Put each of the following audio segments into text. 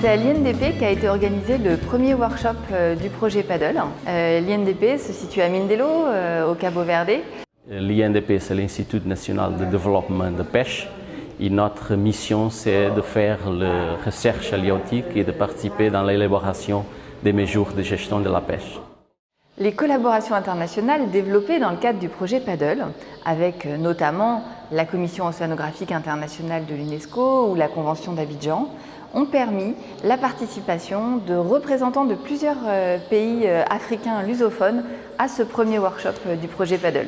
C'est à l'INDP qu'a été organisé le premier workshop du projet Paddle. L'INDP se situe à Mindelo, au Cabo Verde. L'INDP, c'est l'Institut national de développement de pêche. Et notre mission, c'est de faire la recherche halieutique et de participer dans l'élaboration des mesures de gestion de la pêche. Les collaborations internationales développées dans le cadre du projet Paddle, avec notamment la Commission océanographique internationale de l'UNESCO ou la Convention d'Abidjan, ont permis la participation de représentants de plusieurs pays africains lusophones à ce premier workshop du projet Paddle.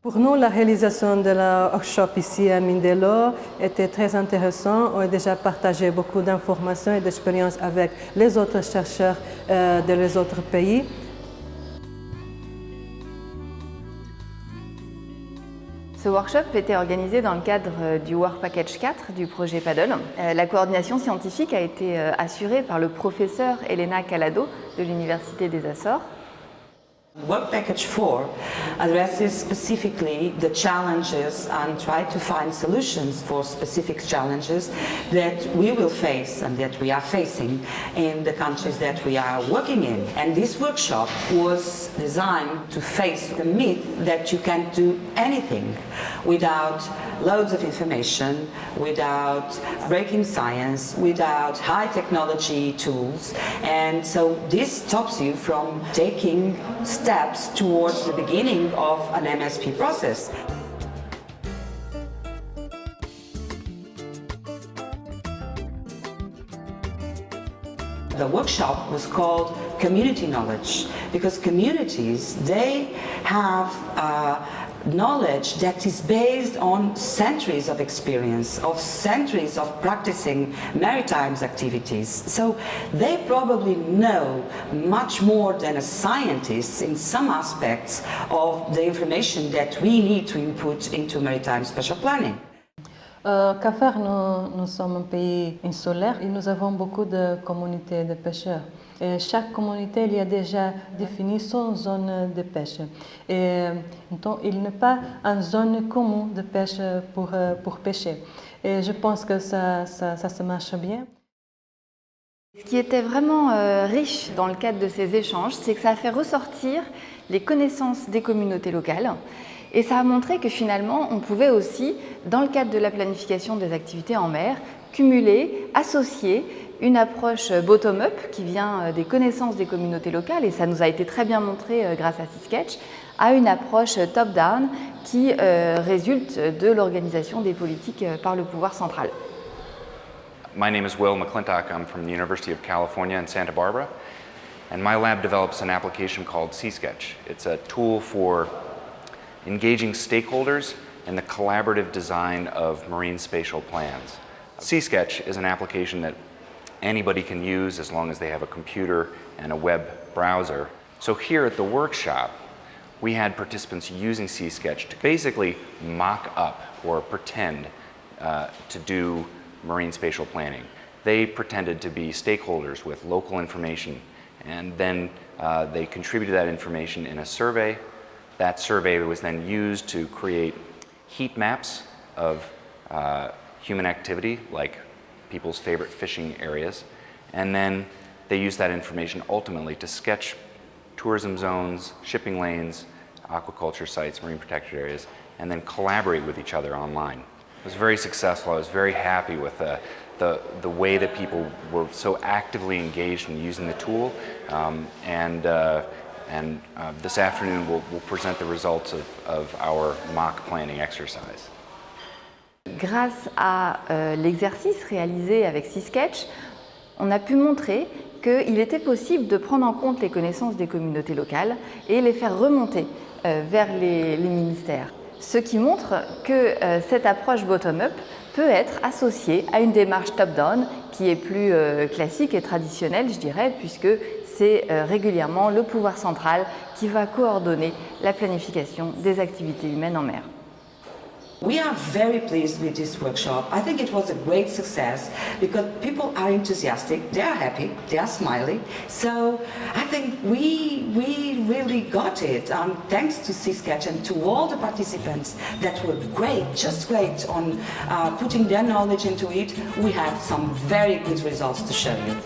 Pour nous, la réalisation de la workshop ici à Mindelo était très intéressante. On a déjà partagé beaucoup d'informations et d'expériences avec les autres chercheurs des autres pays. Ce workshop était organisé dans le cadre du Work Package 4 du projet Paddle. La coordination scientifique a été assurée par le professeur Elena Calado de l'Université des Açores. Work Package 4 addresses specifically the challenges and try to find solutions for specific challenges that we will face and that we are facing in the countries that we are working in. And this workshop was designed to face the myth that you can't do anything without loads of information, without breaking science, without high technology tools. And so this stops you from taking steps towards the beginning of an MSP process. The workshop was called Community Knowledge because communities, they have knowledge that is based on centuries of experience, of centuries of practicing maritime activities. So they probably know much more than a scientist in some aspects of the information that we need to input into maritime spatial planning. Cafard, nous sommes un pays insulaire et nous avons beaucoup de communautés de pêcheurs. Et chaque communauté il y a déjà défini son zone de pêche. Et donc, il n'y a pas une zone commune de pêche pour pêcher. Et je pense que ça se marche bien. Ce qui était vraiment riche dans le cadre de ces échanges, c'est que ça a fait ressortir les connaissances des communautés locales. Et ça a montré que finalement, on pouvait aussi, dans le cadre de la planification des activités en mer, cumuler, associer une approche bottom-up qui vient des connaissances des communautés locales, et ça nous a été très bien montré grâce à SeaSketch, à une approche top-down qui résulte de l'organisation des politiques par le pouvoir central. My name is Will McClintock. I'm from the University of California in Santa Barbara, and my lab develops an application called SeaSketch. It's a tool for engaging stakeholders in the collaborative design of marine spatial plans. SeaSketch is an application that anybody can use as long as they have a computer and a web browser. So here at the workshop, we had participants using SeaSketch to basically mock up or pretend to do marine spatial planning. They pretended to be stakeholders with local information, and then they contributed that information in a survey. That survey was then used to create heat maps of human activity, like people's favorite fishing areas, and then they used that information ultimately to sketch tourism zones, shipping lanes, aquaculture sites, marine protected areas, and then collaborate with each other online. It was very successful. I was very happy with the way that people were so actively engaged in using the tool, and this afternoon we'll present the results of our mock planning exercise. Grâce à l'exercice réalisé avec SeaSketch, on a pu montrer qu'il était possible de prendre en compte les connaissances des communautés locales et les faire remonter vers les ministères. Ce qui montre que cette approche bottom-up peut être associée à une démarche top-down qui est plus classique et traditionnelle, je dirais, puisque c'est régulièrement le pouvoir central qui va coordonner la planification des activités humaines en mer. We are very pleased with this workshop. I think it was a great success because people are enthusiastic, they are happy, they are smiling. So I think we really got it. Thanks to C-Sketch and to all the participants that were great, just great on putting their knowledge into it, we have some very good results to show you.